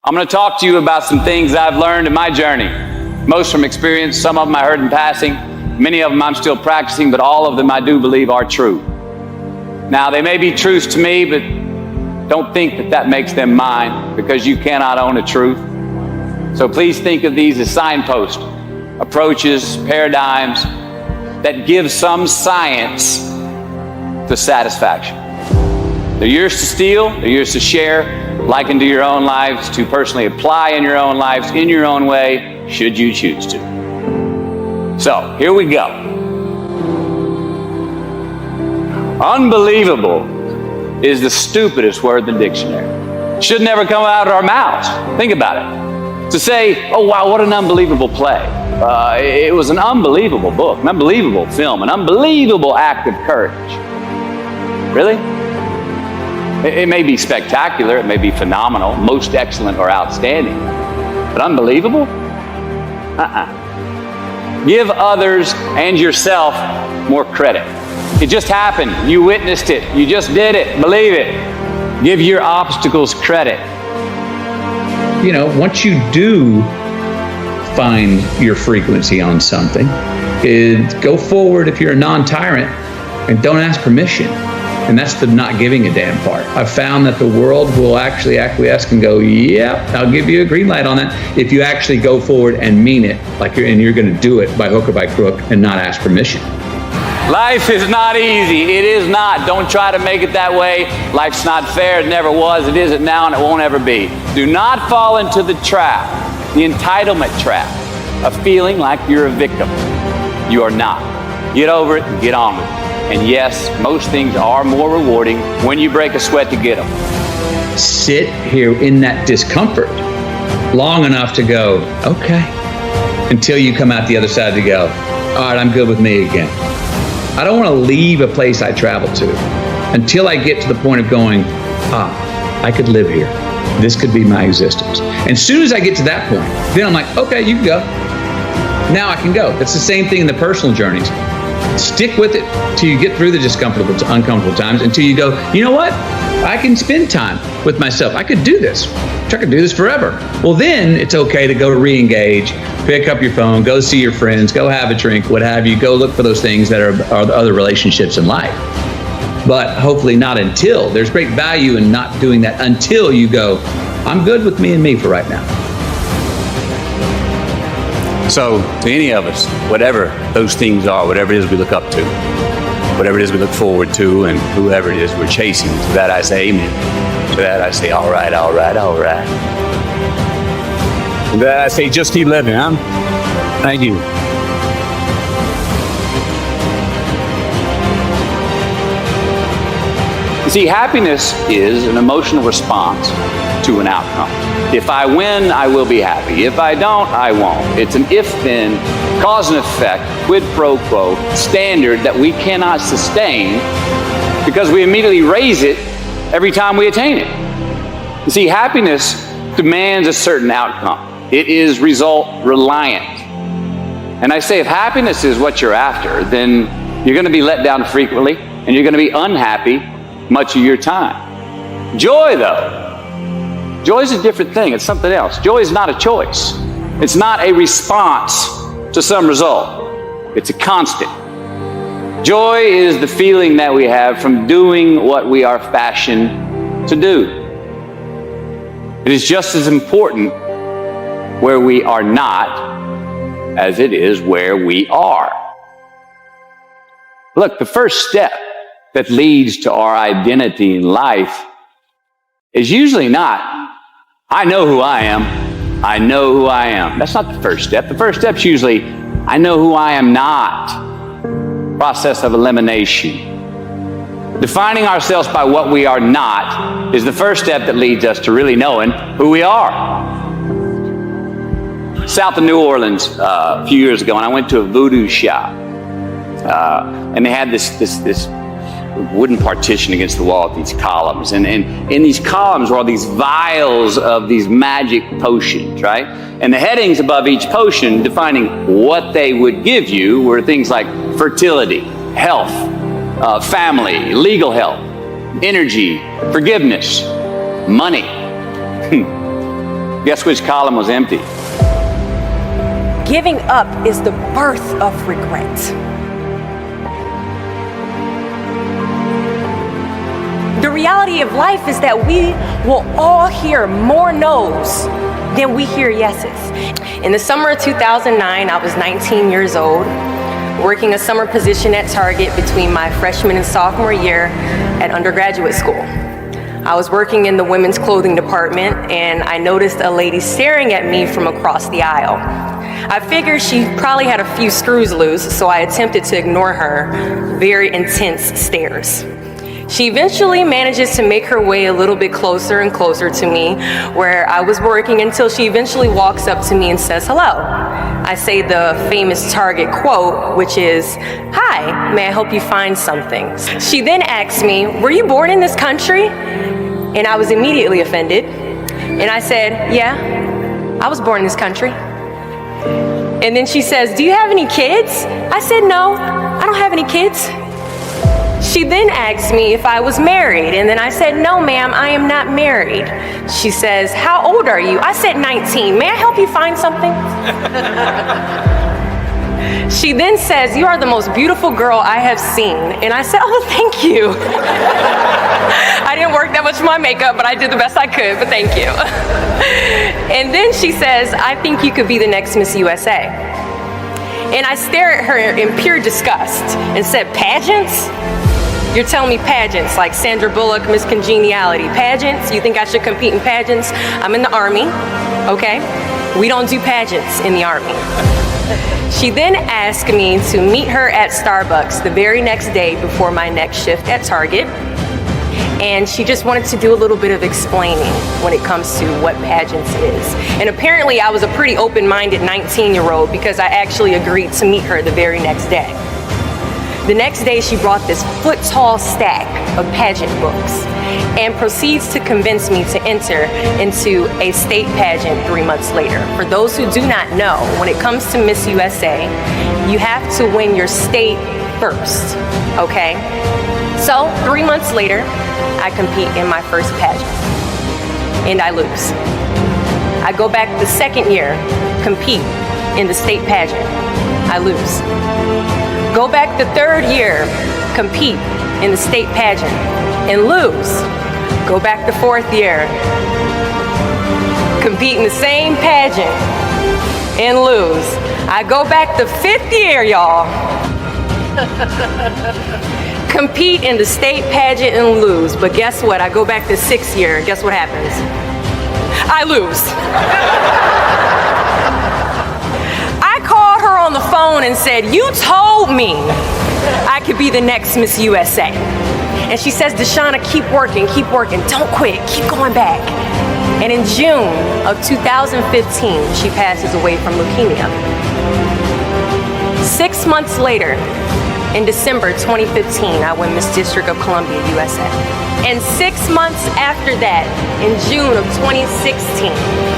I'm going to talk to you about some things I've learned in my journey. Most from experience, some of them I heard in passing, many of them I'm still practicing, but all of them I do believe are true. Now, they may be truths to me, but don't think that that makes them mine, because you cannot own a truth. So please think of these as signposts, approaches, paradigms that give some science to satisfaction. They're yours to steal, they're yours to share, liken to your own lives, to personally apply in your own lives, in your own way, should you choose to. So, here we go. Unbelievable is the stupidest word in the dictionary. Should never come out of our mouths. Think about it. To say, oh wow, what an unbelievable play. It was an unbelievable book, an unbelievable film, an unbelievable act of courage. Really? It may be spectacular, it may be phenomenal, most excellent or outstanding, but unbelievable? Give others and yourself more credit. It just happened, you witnessed it, you just did it, believe it. Give your obstacles credit. You know, once you do find your frequency on something, go forward if you're a non-tyrant and don't ask permission. And that's the not giving a damn part. I've found that the world will actually acquiesce and go, yep, I'll give you a green light on that, if you actually go forward and mean it, like you're going to do it by hook or by crook and not ask permission. Life is not easy. It is not. Don't try to make it that way. Life's not fair. It never was. It isn't now, and it won't ever be. Do not fall into the trap, the entitlement trap, of feeling like you're a victim. You are not. Get over it and get on with it. And yes, most things are more rewarding when you break a sweat to get them. Sit here in that discomfort long enough to go, okay, until you come out the other side to go, all right, I'm good with me again. I don't want to leave a place I traveled to until I get to the point of going, I could live here. This could be my existence. And as soon as I get to that point, then I'm like, okay, you can go. Now I can go. That's the same thing in the personal journeys. Stick with it till you get through the uncomfortable times, until you go, you know what? I can spend time with myself. I could do this. I could do this forever. Well, then it's okay to go re-engage, pick up your phone, go see your friends, go have a drink, what have you. Go look for those things that are the other relationships in life. But hopefully not until. There's great value in not doing that until you go, I'm good with me and me for right now. So, to any of us, whatever those things are, whatever it is we look up to, whatever it is we look forward to, and whoever it is we're chasing, to that I say amen. To that I say, all right, all right, all right. To that I say, just keep living, huh? Thank you. You see, happiness is an emotional response to an outcome. If I win, I will be happy. If I don't, I won't. It's an if-then, cause and effect, quid pro quo standard that we cannot sustain because we immediately raise it every time we attain it. You see, happiness demands a certain outcome. It is result reliant. And I say, if happiness is what you're after, then you're going to be let down frequently and you're going to be unhappy much of your time. Joy, though, joy is a different thing. It's something else. Joy is not a choice. It's not a response to some result. It's a constant. Joy is the feeling that we have from doing what we are fashioned to do. It is just as important where we are not as it is where we are. Look, the first step that leads to our identity in life is usually not, I know who I am. I know who I am. That's not the first step. The first step's usually, I know who I am not. Process of elimination. Defining ourselves by what we are not is the first step that leads us to really knowing who we are. South of New Orleans a few years ago, and I went to a voodoo shop. And they had this wooden partition against the wall with these columns. And in these columns were all these vials of these magic potions, right? And the headings above each potion defining what they would give you were things like fertility, health, family, legal help, energy, forgiveness, money. Guess which column was empty? Giving up is the birth of regret. The reality of life is that we will all hear more no's than we hear yeses. In the summer of 2009, I was 19 years old, working a summer position at Target between my freshman and sophomore year at undergraduate school. I was working in the women's clothing department, and I noticed a lady staring at me from across the aisle. I figured she probably had a few screws loose, so I attempted to ignore her very intense stares. She eventually manages to make her way a little bit closer and closer to me where I was working until she eventually walks up to me and says hello. I say the famous Target quote, which is, "Hi, may I help you find something?" She then asks me, "Were you born in this country?" And I was immediately offended. And I said, "Yeah, I was born in this country." And then she says, "Do you have any kids?" I said, "No, I don't have any kids." She then asked me if I was married, and then I said, "No, ma'am, I am not married." She says, "How old are you?" I said, 19. "May I help you find something?" She then says, "You are the most beautiful girl I have seen." And I said, "Oh, thank you." I didn't work that much for my makeup, but I did the best I could, but thank you. And then she says, "I think you could be the next Miss USA." And I stare at her in pure disgust and said, "Pageants? You're telling me pageants like Sandra Bullock, Miss Congeniality. Pageants? You think I should compete in pageants? I'm in the Army, okay? We don't do pageants in the Army." She then asked me to meet her at Starbucks the very next day before my next shift at Target. And she just wanted to do a little bit of explaining when it comes to what pageants is. And apparently I was a pretty open-minded 19-year-old because I actually agreed to meet her the very next day. The next day she brought this foot-tall stack of pageant books and proceeds to convince me to enter into a state pageant 3 months later. For those who do not know, when it comes to Miss USA, you have to win your state first, okay? So 3 months later, I compete in my first pageant, and I lose. I go back the second year, compete in the state pageant, I lose. Go back the third year, compete in the state pageant, and lose. Go back the fourth year, compete in the same pageant, and lose. I go back the fifth year, y'all. Compete in the state pageant and lose. But guess what? I go back the sixth year. Guess what happens? I lose. I called her on the phone and said, "You told me I could be the next Miss USA." And she says, "Deshauna, keep working, don't quit, keep going back." And in June of 2015, she passes away from leukemia. 6 months later, in December 2015, I win Miss District of Columbia, USA. And 6 months after that, in June of 2016,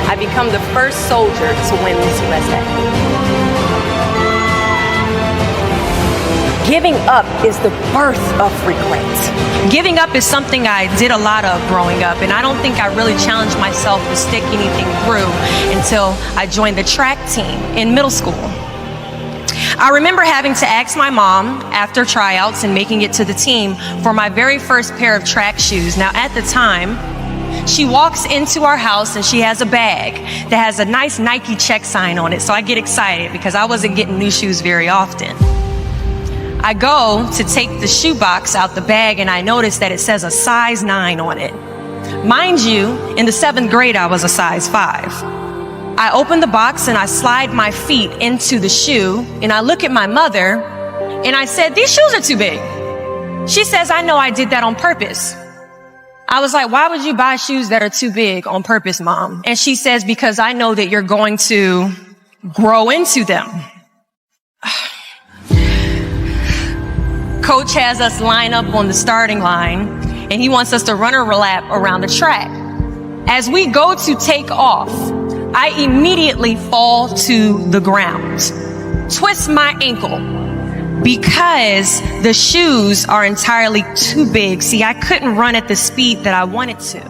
I become the first soldier to win Miss USA. Giving up is the birth of regret. Giving up is something I did a lot of growing up, and I don't think I really challenged myself to stick anything through until I joined the track team in middle school. I remember having to ask my mom after tryouts and making it to the team for my very first pair of track shoes. Now at the time, she walks into our house and she has a bag that has a nice Nike check sign on it. So I get excited because I wasn't getting new shoes very often. I go to take the shoe box out the bag and I notice that it says a size 9 on it. Mind you, in the 7th grade, I was a size 5. I open the box and I slide my feet into the shoe and I look at my mother and I said, "These shoes are too big." She says, "I know, I did that on purpose." I was like, "Why would you buy shoes that are too big on purpose, Mom?" And she says, "Because I know that you're going to grow into them." Coach has us line up on the starting line and he wants us to run a lap around the track. As we go to take off, I immediately fall to the ground, twist my ankle because the shoes are entirely too big. See, I couldn't run at the speed that I wanted to.